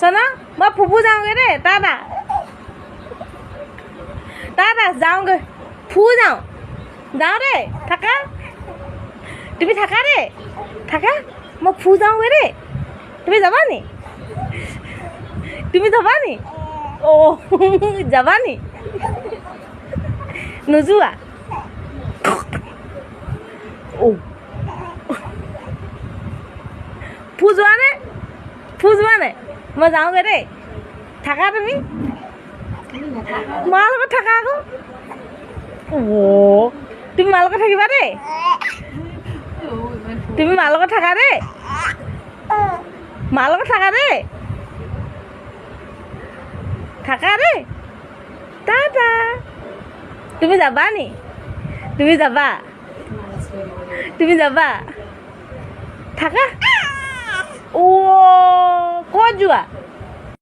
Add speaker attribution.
Speaker 1: চনা মই ফুফু যাওঁগৈ দেই টাটা টাটা যাওঁগৈ যাওঁ দেই থাকা তুমি থাকা দেই থাকা মই যাওঁগৈ দেই তুমি যাবা নি অঁ যাবা নি নোযোৱা যোৱা নে মই যাওঁগৈ দেই থাকা তুমি মাৰ লগত থাকা আকৌ তুমি মাৰ লগত থাকিবা দেই তুমি মাৰ লগত থাকা দেই থাকা দেই টাটা তুমি যাবা নি তুমি যাবা থাকা ক'ত যোৱা